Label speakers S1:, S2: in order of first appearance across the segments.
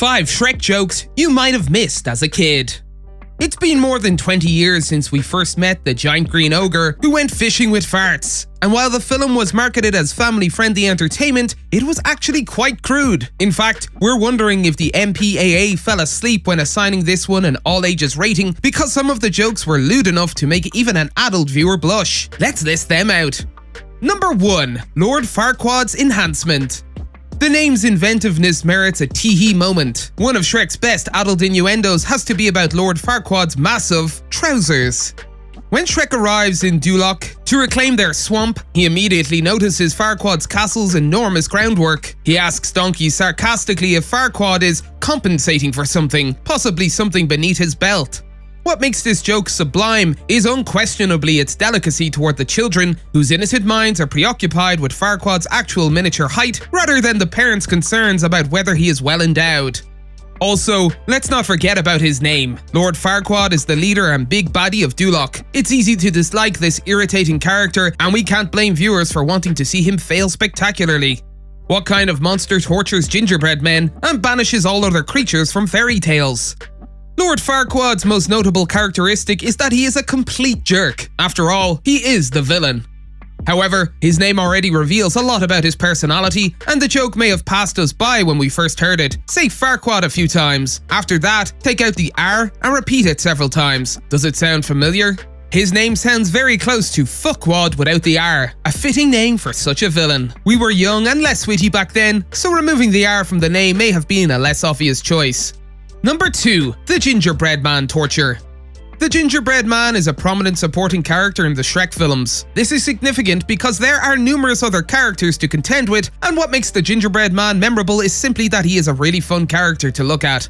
S1: 5 Shrek jokes you might have missed as a kid. It's been more than 20 years since we first met the giant green ogre who went fishing with farts. And while the film was marketed as family-friendly entertainment, it was actually quite crude. In fact, we're wondering if the MPAA fell asleep when assigning this one an all-ages rating because some of the jokes were lewd enough to make even an adult viewer blush. Let's list them out. Number 1. Lord Farquaad's enhancement. The name's inventiveness merits a tee-hee moment. One of Shrek's best adult innuendos has to be about Lord Farquaad's massive trousers. When Shrek arrives in Duloc to reclaim their swamp, he immediately notices Farquaad's castle's enormous groundwork. He asks Donkey sarcastically if Farquaad is compensating for something, possibly something beneath his belt. What makes this joke sublime is unquestionably its delicacy toward the children, whose innocent minds are preoccupied with Farquaad's actual miniature height rather than the parents' concerns about whether he is well endowed. Also, let's not forget about his name. Lord Farquaad is the leader and big baddie of Duloc. It's easy to dislike this irritating character, and we can't blame viewers for wanting to see him fail spectacularly. What kind of monster tortures gingerbread men and banishes all other creatures from fairy tales? Lord Farquaad's most notable characteristic is that he is a complete jerk. After all, he is the villain. However, his name already reveals a lot about his personality, and the joke may have passed us by when we first heard it. Say Farquaad a few times. After that, take out the R and repeat it several times. Does it sound familiar? His name sounds very close to Fuckwad without the R, a fitting name for such a villain. We were young and less witty back then, so removing the R from the name may have been a less obvious choice. Number 2. The Gingerbread Man torture. The Gingerbread Man is a prominent supporting character in the Shrek films. This is significant because there are numerous other characters to contend with, and what makes the Gingerbread Man memorable is simply that he is a really fun character to look at.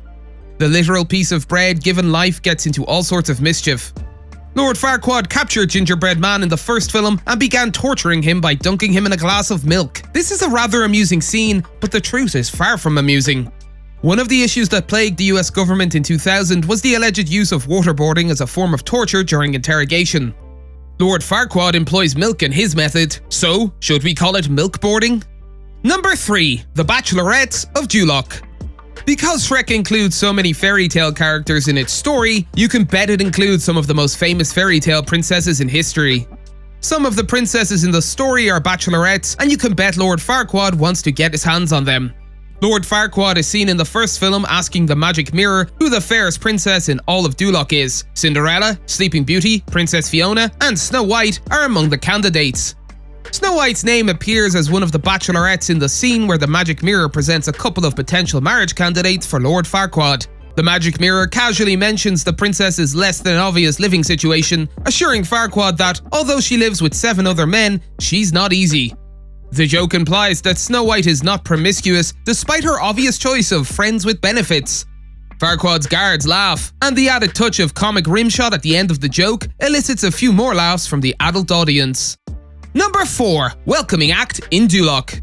S1: The literal piece of bread given life gets into all sorts of mischief. Lord Farquaad captured Gingerbread Man in the first film and began torturing him by dunking him in a glass of milk. This is a rather amusing scene, but the truth is far from amusing. One of the issues that plagued the US government in 2000 was the alleged use of waterboarding as a form of torture during interrogation. Lord Farquaad employs milk in his method, so should we call it milkboarding? Number 3. The Bachelorettes of Duloc. Because Shrek includes so many fairy tale characters in its story, you can bet it includes some of the most famous fairy tale princesses in history. Some of the princesses in the story are bachelorettes, and you can bet Lord Farquaad wants to get his hands on them. Lord Farquaad is seen in the first film asking the magic mirror who the fairest princess in all of Duloc is. Cinderella, Sleeping Beauty, Princess Fiona, and Snow White are among the candidates. Snow White's name appears as one of the bachelorettes in the scene where the magic mirror presents a couple of potential marriage candidates for Lord Farquaad. The magic mirror casually mentions the princess's less than obvious living situation, assuring Farquaad that, although she lives with 7 other men, she's not easy. The joke implies that Snow White is not promiscuous despite her obvious choice of friends with benefits. Farquaad's guards laugh, and the added touch of comic rimshot at the end of the joke elicits a few more laughs from the adult audience. Number 4. Welcoming Act in Duloc.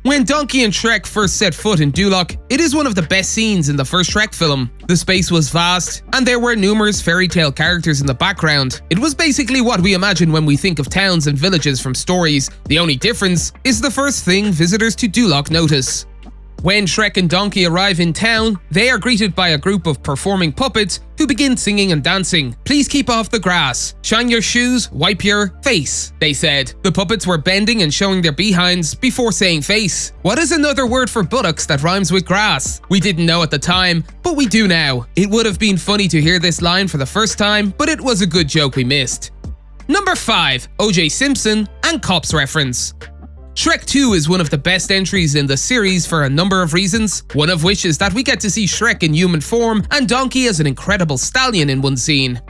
S1: When Donkey and Shrek first set foot in Duloc, it is one of the best scenes in the first Shrek film. The space was vast, and there were numerous fairy tale characters in the background. It was basically what we imagine when we think of towns and villages from stories. The only difference is the first thing visitors to Duloc notice. When Shrek and Donkey arrive in town, they are greeted by a group of performing puppets who begin singing and dancing. "Please keep off the grass. Shine your shoes, wipe your face," they said. The puppets were bending and showing their behinds before saying face. What is another word for buttocks that rhymes with grass? We didn't know at the time, but we do now. It would have been funny to hear this line for the first time, but it was a good joke we missed. Number 5. O.J. Simpson and Cops reference. Shrek 2 is one of the best entries in the series for a number of reasons, one of which is that we get to see Shrek in human form and Donkey as an incredible stallion in one scene.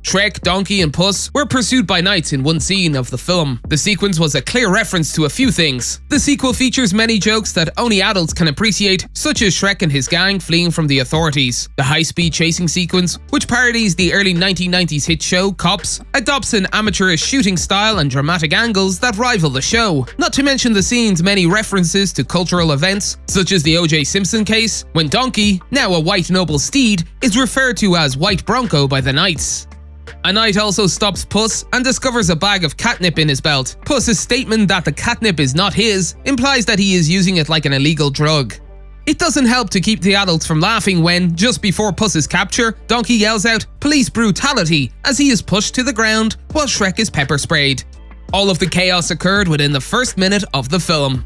S1: Shrek, Donkey, and Puss were pursued by knights in one scene of the film. The sequence was a clear reference to a few things. The sequel features many jokes that only adults can appreciate, such as Shrek and his gang fleeing from the authorities. The high-speed chasing sequence, which parodies the early 1990s hit show Cops, adopts an amateurish shooting style and dramatic angles that rival the show. Not to mention the scene's many references to cultural events, such as the O.J. Simpson case, when Donkey, now a white noble steed, is referred to as White Bronco by the knights. A knight also stops Puss and discovers a bag of catnip in his belt. Puss's statement that the catnip is not his implies that he is using it like an illegal drug. It doesn't help to keep the adults from laughing when, just before Puss's capture, Donkey yells out "police brutality" as he is pushed to the ground while Shrek is pepper sprayed. All of the chaos occurred within the first minute of the film.